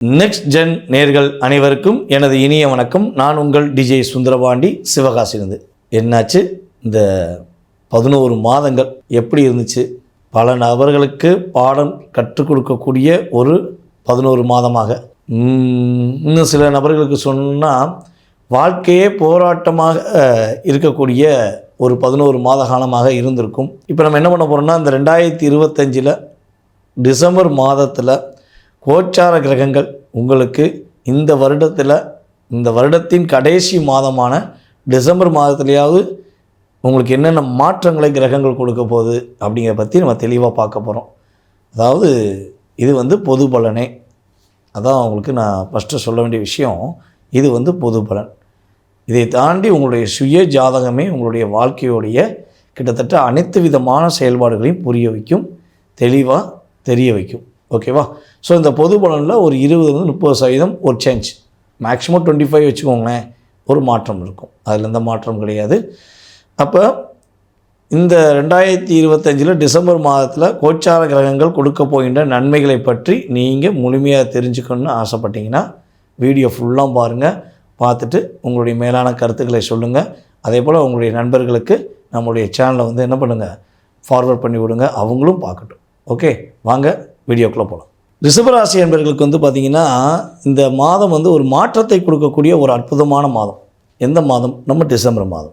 Next gen நேர்கள் அனைவருக்கும் எனது இனிய வணக்கம். நான் உங்கள் டிஜே சுந்தரபாண்டி சிவகாசியிலிருந்து. என்னாச்சு இந்த 11 மாதங்கள் எப்படி இருந்துச்சு? பல நபர்களுக்கு பாடம் கற்றுக் கொடுக்கக்கூடிய ஒரு 11 மாதமாக, இன்னும் சில நபர்களுக்கு சொன்னால் வாழ்க்கையே போராட்டமாக இருக்கக்கூடிய ஒரு 11 மாத காலமாக இருந்திருக்கும். இப்போ நம்ம என்ன பண்ண போகிறோம்னா, இந்த 2025 டிசம்பர் மாதத்தில் கோச்சார கிரகங்கள் உங்களுக்கு இந்த வருடத்தின் கடைசி மாதமான டிசம்பர் மாதத்துலேயாவது உங்களுக்கு என்னென்ன மாற்றங்களை கிரகங்கள் கொடுக்க போகுது அப்படிங்கிற பற்றி நம்ம தெளிவாக பார்க்க போகிறோம். அதாவது இது பொது பலனே. அதான் உங்களுக்கு நான் ஃபஸ்ட்டு சொல்ல வேண்டிய விஷயம். இது பொது பலன். இதை தாண்டி உங்களுடைய சுய ஜாதகமே உங்களுடைய வாழ்க்கையோடைய கிட்டத்தட்ட அனைத்து விதமான செயல்பாடுகளையும் புரிய வைக்கும், தெளிவாக தெரிய வைக்கும். ஓகேவா? ஸோ இந்த பொது பலனில் ஒரு 20-30% ஒரு சேஞ்ச், மேக்ஸிமம் 25 வச்சுக்கோங்களேன், ஒரு மாற்றம் இருக்கும். அதில் எந்த மாற்றம் கிடையாது. அப்போ இந்த 2025 டிசம்பர் மாதத்தில் கோச்சார கிரகங்கள் கொடுக்க போகின்ற நன்மைகளை பற்றி நீங்கள் முழுமையாக தெரிஞ்சுக்கணுன்னு ஆசைப்பட்டீங்கன்னா வீடியோ ஃபுல்லாக பாருங்கள். பார்த்துட்டு உங்களுடைய மேலான கருத்துக்களை சொல்லுங்கள். அதே போல் உங்களுடைய நண்பர்களுக்கு நம்மளுடைய சேனலை என்ன பண்ணுங்கள், ஃபார்வர்ட் பண்ணி விடுங்க, அவங்களும் பார்க்கட்டும். ஓகே, வாங்க வீடியோக்குள்ளே போகலாம். ரிஷபராசி என்பவர்களுக்கு பார்த்திங்கன்னா இந்த மாதம் ஒரு மாற்றத்தை கொடுக்கக்கூடிய ஒரு அற்புதமான மாதம். எந்த மாதம்? நம்ம டிசம்பர் மாதம்.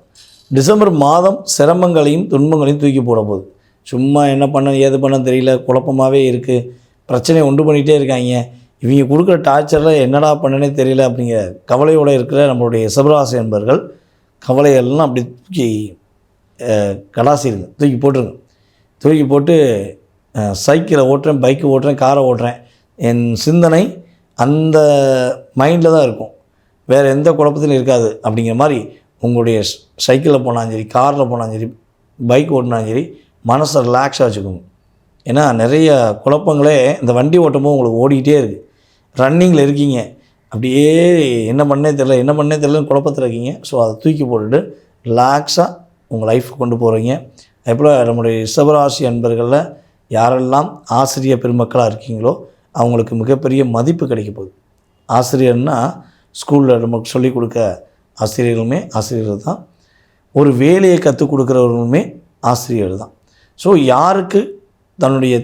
டிசம்பர் மாதம் சிரமங்களையும் துன்பங்களையும் தூக்கி போட போகுது. சும்மா என்ன பண்ண ஏது பண்ண தெரியல, குழப்பமாகவே இருக்குது, பிரச்சனையை உண்டு பண்ணிகிட்டே இருக்காங்க, இவங்க கொடுக்குற டார்ச்சரில் என்னடா பண்ணனே தெரியல அப்படிங்கிற கவலையோடு இருக்கிற நம்மளுடைய ரிஷபராசி என்பவர்கள் கவலையெல்லாம் அப்படி தூக்கி கடாசிடுங்க, தூக்கி போட்டுருங்க. தூக்கி போட்டு சைக்கிளை ஓட்டுறேன், பைக்கு ஓட்டுறேன், காரை ஓட்டுறேன், என் சிந்தனை அந்த மைண்டில் தான் இருக்கும், வேறு எந்த குழப்பத்திலும் இருக்காது அப்படிங்கிற மாதிரி உங்களுடைய சைக்கிளில் போனாலும் சரி, காரில் போனாலும் சரி, பைக் ஓட்டினாலும் சரி, மனசை ரிலாக்ஸாக வச்சுக்கோங்க. ஏன்னா நிறைய குழப்பங்களே இந்த வண்டி ஓட்டும்போது உங்களுக்கு ஓடிக்கிட்டே இருக்குது. ரன்னிங்கில் இருக்கீங்க, அப்படியே என்ன பண்ணே தெரியலன்னு குழப்பத்தில் இருக்கீங்க. ஸோ அதை தூக்கி போட்டுட்டு ரிலாக்ஸாக உங்கள் லைஃப் கொண்டு போகிறீங்க. அதேபோல் நம்முடைய ரிஷபராசி அன்பர்களில் யாரெல்லாம் ஆசிரியர் பெருமக்களாக இருக்கீங்களோ அவங்களுக்கு மிகப்பெரிய மதிப்பு கிடைக்க போகுது. ஆசிரியர்னால் ஸ்கூலில் நமக்கு சொல்லிக் கொடுக்க ஆசிரியர்களுமே ஆசிரியர்கள் தான், ஒரு வேலையை கற்றுக் கொடுக்குறவர்களுமே ஆசிரியர் தான். ஸோ யாருக்கு தன்னுடைய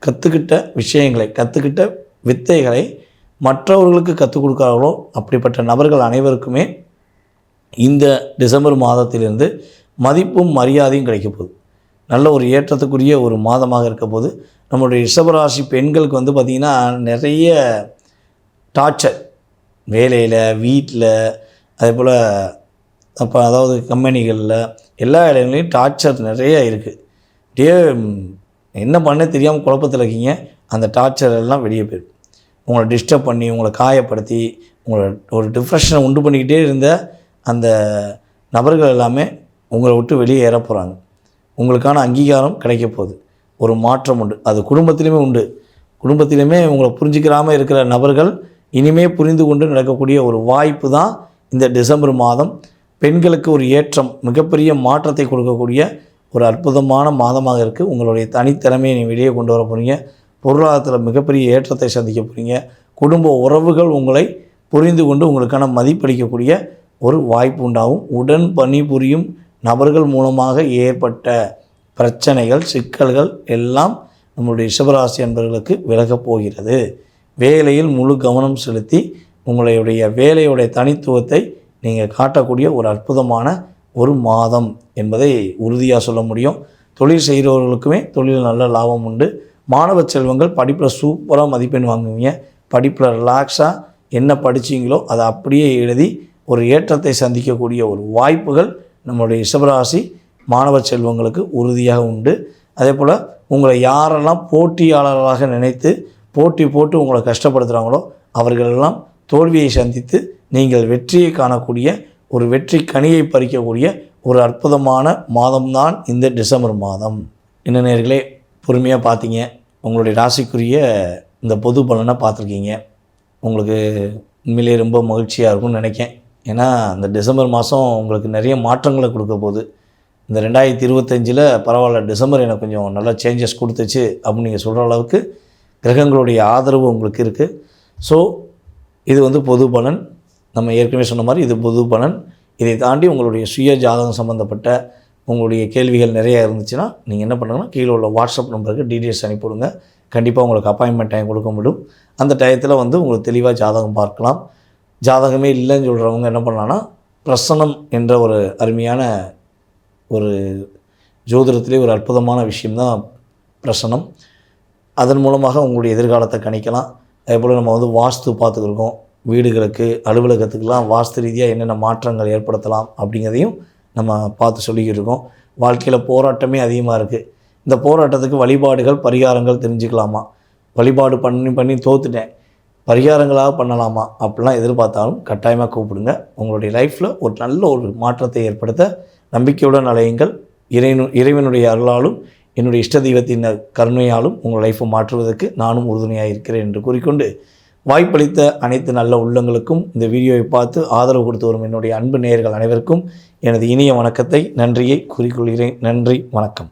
கற்றுக்கிட்ட விஷயங்களை, கற்றுக்கிட்ட வித்தைகளை மற்றவர்களுக்கு கற்றுக் கொடுக்குறாங்களோ அப்படிப்பட்ட நபர்கள் அனைவருக்குமே இந்த டிசம்பர் மாதத்திலிருந்து மதிப்பும் மரியாதையும் கிடைக்க போகுது. நல்ல ஒரு ஏற்றத்துக்குரிய ஒரு மாதமாக இருக்க போது. நம்மளுடைய ரிஷபராசி பெண்களுக்கு பார்த்திங்கன்னா நிறைய டார்ச்சர், வேலையில், வீட்டில், அதே போல் அதாவது கம்பெனிகளில், எல்லா இடங்களையும் டார்ச்சர் நிறைய இருக்குது. அப்படியே என்ன பண்ண தெரியாமல் குழப்பத்தில் இருக்கீங்க. அந்த டார்ச்சர் எல்லாம் வெளியே போயிடும். உங்களை டிஸ்டர்ப் பண்ணி, உங்களை காயப்படுத்தி, உங்களை ஒரு டிப்ரெஷனை உண்டு பண்ணிக்கிட்டே இருந்த அந்த நபர்கள் எல்லாமே உங்களை விட்டு வெளியே ஏற போகிறாங்க. உங்களுக்கான அங்கீகாரம் கிடைக்க போகுது. ஒரு மாற்றம் உண்டு. அது குடும்பத்திலுமே உண்டு. குடும்பத்திலுமே உங்களை புரிஞ்சிக்கிறாமல் இருக்கிற நபர்கள் இனிமே புரிந்து கொண்டு நடக்கக்கூடிய ஒரு வாய்ப்பு தான் இந்த டிசம்பர் மாதம். பெண்களுக்கு ஒரு ஏற்றம், மிகப்பெரிய மாற்றத்தை கொடுக்கக்கூடிய ஒரு அற்புதமான மாதமாக இருக்குது. உங்களுடைய தனித்திறமையை நீ வெளியே கொண்டு வர போகிறீங்க. பொருளாதாரத்தில் மிகப்பெரிய ஏற்றத்தை சந்திக்க போகிறீங்க. குடும்ப உறவுகள் உங்களை புரிந்து கொண்டு உங்களுக்கான மதிப்பளிக்கக்கூடிய ஒரு வாய்ப்பு உண்டாகும். உடன் பணிபுரியும் நபர்கள் மூலமாக ஏற்பட்ட பிரச்சனைகள், சிக்கல்கள் எல்லாம் நம்முடைய ரிஷபராசி என்பவர்களுக்கு விலகப் போகிறது. வேலையில் முழு கவனம் செலுத்தி உங்களுடைய வேலையுடைய தனித்துவத்தை நீங்கள் காட்டக்கூடிய ஒரு அற்புதமான ஒரு மாதம் என்பதை உறுதியாக சொல்ல முடியும். தொழில் செய்கிறவர்களுக்குமே தொழில் நல்ல லாபம் உண்டு. மாணவ செல்வங்கள் படிப்பில் சூப்பராக மதிப்பெண் வாங்குவீங்க. படிப்பில் ரிலாக்ஸாக என்ன படித்தீங்களோ அதை அப்படியே எழுதி ஒரு ஏற்றத்தை சந்திக்கக்கூடிய ஒரு வாய்ப்புகள் நம்மளுடைய ரிஷபராசி மாணவ செல்வங்களுக்கு உறுதியாக உண்டு. அதே போல் உங்களை யாரெல்லாம் போட்டியாளர்களாக நினைத்து போட்டி போட்டு உங்களை கஷ்டப்படுத்துகிறாங்களோ அவர்களெல்லாம் தோல்வியை சந்தித்து நீங்கள் வெற்றியை காணக்கூடிய ஒரு வெற்றி கனியை பறிக்கக்கூடிய ஒரு அற்புதமான மாதம்தான் இந்த டிசம்பர் மாதம். என்ன நேர்களே, பொறுமையாக பார்த்தீங்க. உங்களுடைய ராசிக்குரிய இந்த பொது பலனை பார்த்துருக்கீங்க. உங்களுக்கு உண்மையிலே ரொம்ப மகிழ்ச்சியாக இருக்கும்னு நினைக்கிறேன். ஏன்னா இந்த டிசம்பர் மாதம் உங்களுக்கு நிறைய மாற்றங்களை கொடுக்க போகுது. இந்த 2025 பரவாயில்ல, டிசம்பர் எனக்கு கொஞ்சம் நல்ல சேஞ்சஸ் கொடுத்துச்சு அப்படின்னு நீங்கள் சொல்கிற அளவுக்கு கிரகங்களுடைய ஆதரவு உங்களுக்கு இருக்குது. ஸோ இது வந்து பொது பலன். நம்ம ஏற்கனவே சொன்ன மாதிரி இது பொது பலன். இதை தாண்டி உங்களுடைய சுய ஜாதகம் சம்மந்தப்பட்ட உங்களுடைய கேள்விகள் நிறையா இருந்துச்சுன்னா நீங்கள் என்ன பண்ணுங்கன்னா கீழே உள்ள வாட்ஸ்அப் நம்பருக்கு டீட்டெயில்ஸ் அனுப்பிவிடுங்க. கண்டிப்பாக உங்களுக்கு அப்பாயின்மெண்ட் டைம் கொடுக்க முடியும். அந்த டயத்தில் வந்து உங்களுக்கு தெளிவாக ஜாதகம் பார்க்கலாம். ஜாதகமே இல்லைன்னு சொல்கிறவங்க என்ன பண்ணலான்னா பிரசனம் என்ற ஒரு அருமையான ஒரு ஜோதிடத்திலே ஒரு அற்புதமான விஷயம்தான் பிரசனம். அதன் மூலமாக உங்களுடைய எதிர்காலத்தை கணிக்கலாம். அதேபோல் நம்ம வந்து வாஸ்து பார்த்துக்கிருக்கோம். வீடுகளுக்கு அலுவலகத்துக்கெலாம் வாஸ்து ரீதியாக என்னென்ன மாற்றங்கள் ஏற்படுத்தலாம் அப்படிங்கிறதையும் நம்ம பார்த்து சொல்லிக்கிட்டு இருக்கோம். வாழ்க்கையில் போராட்டமே அதிகமாக இருக்குது. இந்த போராட்டத்துக்கு வழிபாடுகள் பரிகாரங்கள் தெரிஞ்சுக்கலாமா, வழிபாடு பண்ணி தோத்துட்டேன் பரிகாரங்களாக பண்ணலாமா அப்படிலாம் எதிர்பார்த்தாலும் கட்டாயமாக கூப்பிடுங்க. உங்களுடைய லைஃப்பில் ஒரு நல்ல ஒரு மாற்றத்தை ஏற்படுத்த நம்பிக்கையுடன் அலையுங்கள். இறைவனுடைய அருளாலும் என்னுடைய இஷ்ட தெய்வத்தின் கருணையாலும் உங்கள் லைஃப்பை மாற்றுவதற்கு நானும் உறுதுணையாக இருக்கிறேன் என்று கூறிக்கொண்டு வாய்ப்பளித்த அனைத்து நல்ல உள்ளங்களுக்கும் இந்த வீடியோவை பார்த்து ஆதரவு கொடுத்து வரும் என்னுடைய அன்பு நேயர்கள் அனைவருக்கும் எனது இனிய வணக்கத்தை நன்றியை கூறிக்கொள்கிறேன். நன்றி, வணக்கம்.